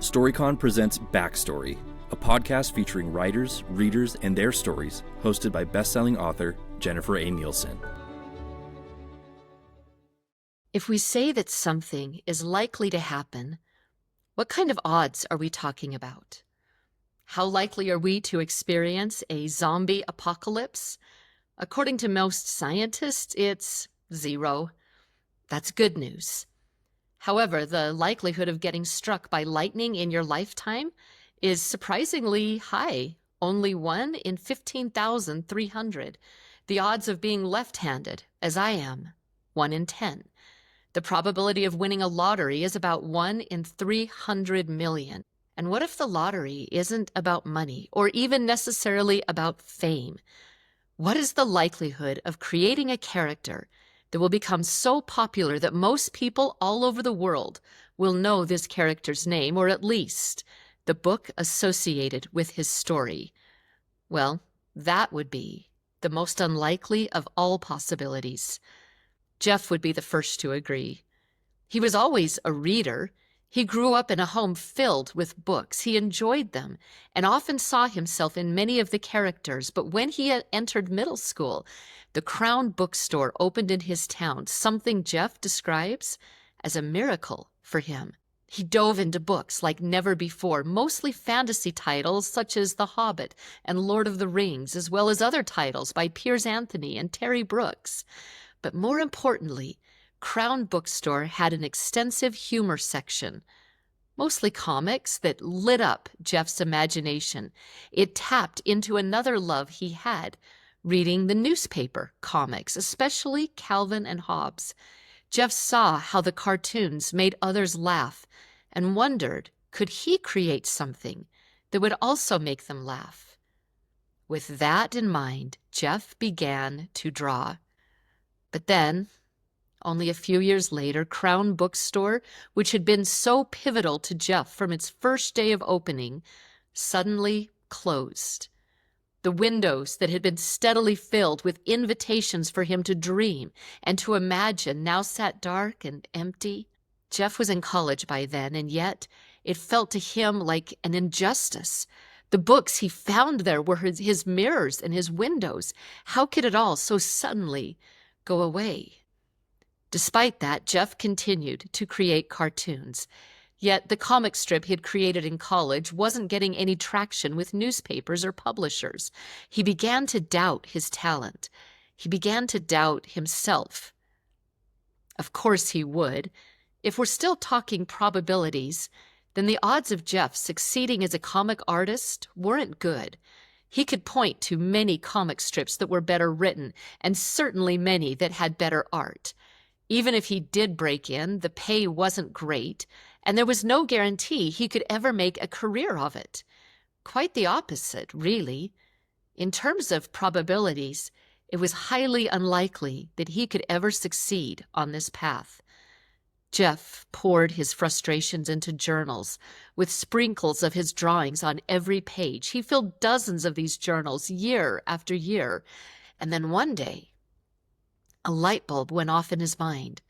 StoryCon presents Backstory, a podcast featuring writers, readers, and their stories, hosted by best-selling author Jennifer A. Nielsen. If we say that something is likely to happen, what kind of odds are we talking about? How likely are we to experience a zombie apocalypse? According to most scientists, it's 0. That's good news. However, the likelihood of getting struck by lightning in your lifetime is surprisingly high, only 1 in 15,300. The odds of being left-handed, as I am, 1 in 10. The probability of winning a lottery is about 1 in 300 million. And what if the lottery isn't about money or even necessarily about fame? What is the likelihood of creating a character that will become so popular that most people all over the world will know this character's name, or at least the book associated with his story? Well, that would be the most unlikely of all possibilities. Jeff would be the first to agree. He was always a reader. He grew up in a home filled with books. He enjoyed them and often saw himself in many of the characters. But when he had entered middle school, the Crown bookstore opened in his town, something Jeff describes as a miracle for him. He dove into books like never before, mostly fantasy titles such as The Hobbit and Lord of the Rings, as well as other titles by Piers Anthony and Terry Brooks. But more importantly, Crown Bookstore had an extensive humor section, mostly comics that lit up Jeff's imagination. It tapped into another love he had, reading the newspaper comics, especially Calvin and Hobbes. Jeff saw how the cartoons made others laugh and wondered, could he create something that would also make them laugh? With that in mind, Jeff began to draw. But then, only a few years later, Crown Bookstore, which had been so pivotal to Jeff from its first day of opening, suddenly closed. The windows that had been steadily filled with invitations for him to dream and to imagine now sat dark and empty. Jeff was in college by then, and yet it felt to him like an injustice. The books he found there were his mirrors and his windows. How could it all so suddenly go away? Despite that, Jeff continued to create cartoons. Yet the comic strip he had created in college wasn't getting any traction with newspapers or publishers. He began to doubt his talent. He began to doubt himself. Of course he would. If we're still talking probabilities, then the odds of Jeff succeeding as a comic artist weren't good. He could point to many comic strips that were better written, and certainly many that had better art. Even if he did break in, the pay wasn't great, and there was no guarantee he could ever make a career of it. Quite the opposite, really. In terms of probabilities, it was highly unlikely that he could ever succeed on this path. Jeff poured his frustrations into journals, with sprinkles of his drawings on every page. He filled dozens of these journals year after year, and then one day, a light bulb went off in his mind.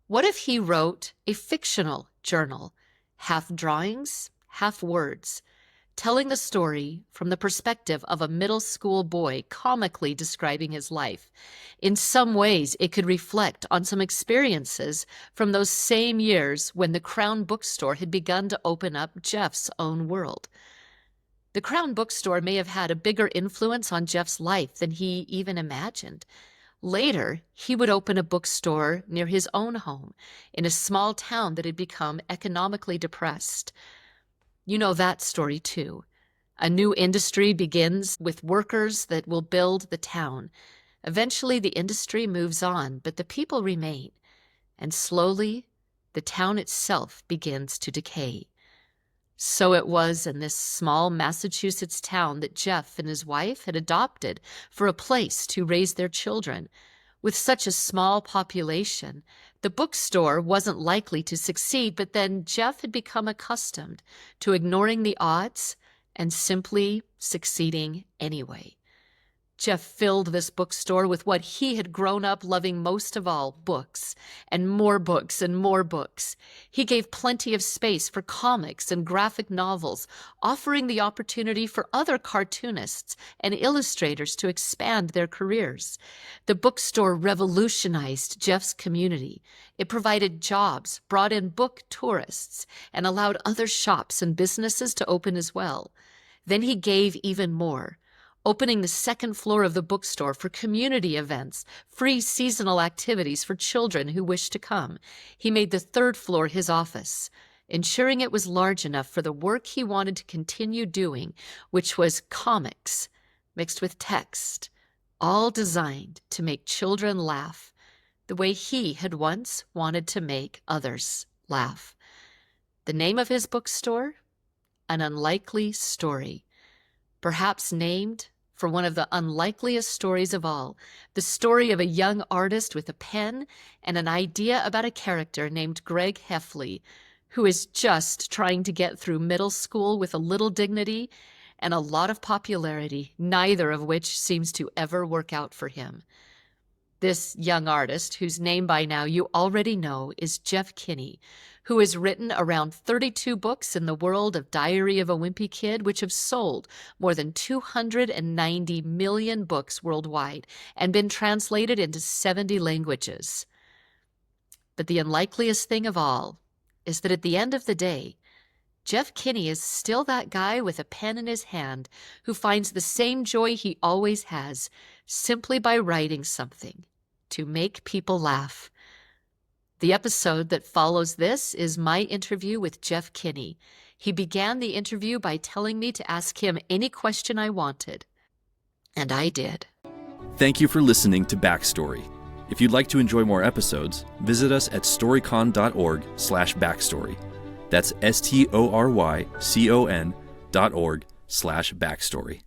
What if he wrote a fictional journal, half drawings, half words, telling the story from the perspective of a middle school boy, comically describing his life? In some ways, it could reflect on some experiences from those same years when the Crown Bookstore had begun to open up Jeff's own world. The Crown Bookstore may have had a bigger influence on Jeff's life than he even imagined. Later, he would open a bookstore near his own home in a small town that had become economically depressed. You know that story too. A new industry begins with workers that will build the town. Eventually, the industry moves on, but the people remain. And slowly, the town itself begins to decay. So it was in this small Massachusetts town that Jeff and his wife had adopted for a place to raise their children. With such a small population, the bookstore wasn't likely to succeed, but then Jeff had become accustomed to ignoring the odds and simply succeeding anyway. Jeff filled this bookstore with what he had grown up loving most of all, books, and more books and more books. He gave plenty of space for comics and graphic novels, offering the opportunity for other cartoonists and illustrators to expand their careers. The bookstore revolutionized Jeff's community. It provided jobs, brought in book tourists, and allowed other shops and businesses to open as well. Then he gave even more, opening the second floor of the bookstore for community events, free seasonal activities for children who wished to come. He made the third floor his office, ensuring it was large enough for the work he wanted to continue doing, which was comics mixed with text, all designed to make children laugh the way he had once wanted to make others laugh. The name of his bookstore? An Unlikely Story. Perhaps named for one of the unlikeliest stories of all, the story of a young artist with a pen and an idea about a character named Greg Heffley, who is just trying to get through middle school with a little dignity and a lot of popularity, neither of which seems to ever work out for him. This young artist, whose name by now you already know, is Jeff Kinney, who has written around 32 books in the world of Diary of a Wimpy Kid, which have sold more than 290 million books worldwide and been translated into 70 languages. But the unlikeliest thing of all is that at the end of the day, Jeff Kinney is still that guy with a pen in his hand who finds the same joy he always has simply by writing something to make people laugh. The episode that follows this is my interview with Jeff Kinney. He began the interview by telling me to ask him any question I wanted, and I did. Thank you for listening to Backstory. If you'd like to enjoy more episodes, visit us at storycon.org/backstory. That's STORYCON.org/backstory.